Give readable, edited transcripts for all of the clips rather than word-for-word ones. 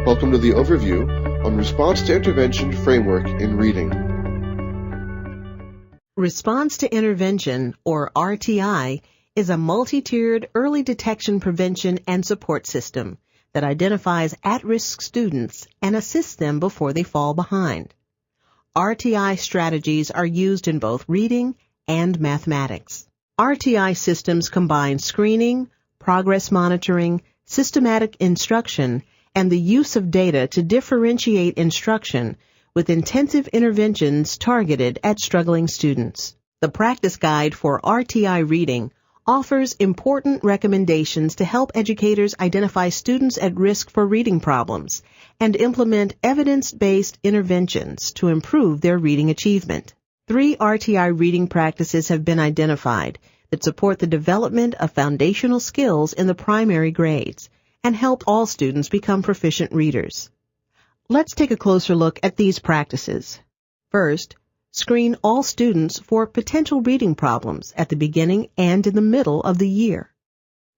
Welcome to the overview on Response to Intervention Framework in Reading. Response to Intervention, or RtI, is a multi-tiered early detection prevention and support system that identifies at-risk students and assists them before they fall behind. RtI strategies are used in both reading and mathematics. RtI systems combine screening, progress monitoring, systematic instruction, and the use of data to differentiate instruction with intensive interventions targeted at struggling students. The practice guide for RtI reading offers important recommendations to help educators identify students at risk for reading problems and implement evidence-based interventions to improve their reading achievement. 3 RtI reading practices have been identified that support the development of foundational skills in the primary grades and help all students become proficient readers. Let's take a closer look at these practices. First, screen all students for potential reading problems at the beginning and in the middle of the year.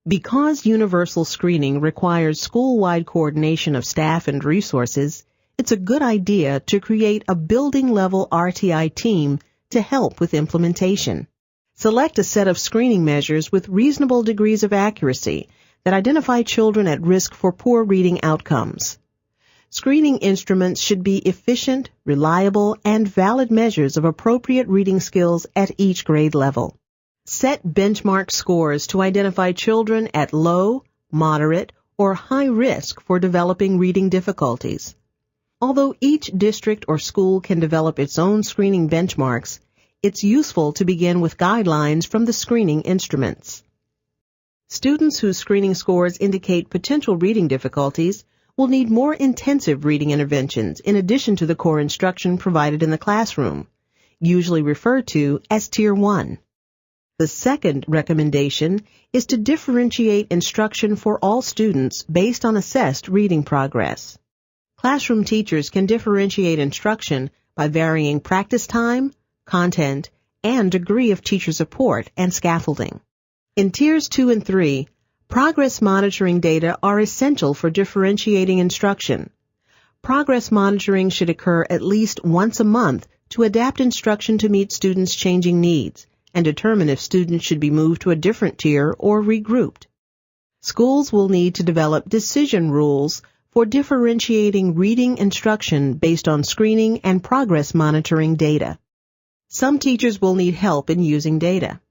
Because universal screening requires school-wide coordination of staff and resources, it's a good idea to create a building-level RtI team to help with implementation. Select a set of screening measures with reasonable degrees of accuracy that identify children at risk for poor reading outcomes. Screening instruments should be efficient, reliable, and valid measures of appropriate reading skills at each grade level. Set benchmark scores to identify children at low, moderate, or high risk for developing reading difficulties. Although each district or school can develop its own screening benchmarks, it's useful to begin with guidelines from the screening instruments. Students whose screening scores indicate potential reading difficulties will need more intensive reading interventions in addition to the core instruction provided in the classroom, usually referred to as Tier 1. The second recommendation is to differentiate instruction for all students based on assessed reading progress. Classroom teachers can differentiate instruction by varying practice time, content, and degree of teacher support and scaffolding. In Tiers 2 and 3, progress monitoring data are essential for differentiating instruction. Progress monitoring should occur at least once a month to adapt instruction to meet students' changing needs and determine if students should be moved to a different tier or regrouped. Schools will need to develop decision rules for differentiating reading instruction based on screening and progress monitoring data. Some teachers will need help in using data.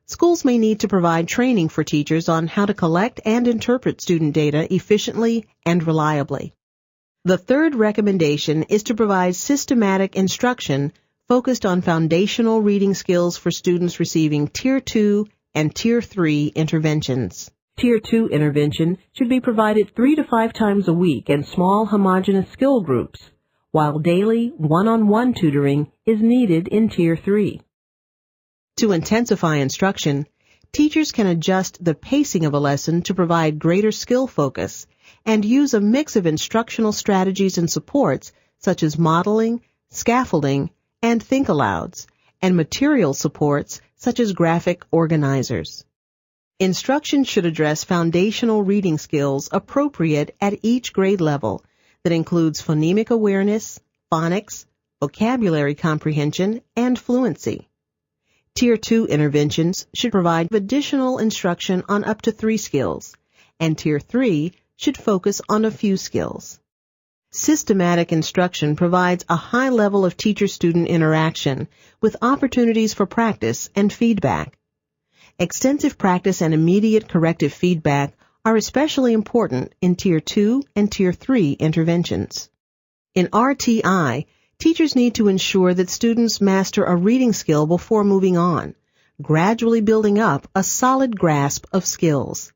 Schools may need to provide training for teachers on how to collect and interpret student data efficiently and reliably. The third recommendation is to provide systematic instruction focused on foundational reading skills for students receiving Tier 2 and Tier 3 interventions. Tier 2 intervention should be provided 3 to 5 times a week in small homogeneous skill groups, while daily one-on-one tutoring is needed in Tier 3. To intensify instruction, teachers can adjust the pacing of a lesson to provide greater skill focus and use a mix of instructional strategies and supports such as modeling, scaffolding, and think-alouds, and material supports such as graphic organizers. Instruction should address foundational reading skills appropriate at each grade level that includes phonemic awareness, phonics, vocabulary comprehension, and fluency. Tier 2 interventions should provide additional instruction on up to 3 skills, and Tier 3 should focus on a few skills. Systematic instruction provides a high level of teacher-student interaction with opportunities for practice and feedback. Extensive practice and immediate corrective feedback are especially important in Tier 2 and Tier 3 interventions. In RtI, teachers need to ensure that students master a reading skill before moving on, gradually building up a solid grasp of skills.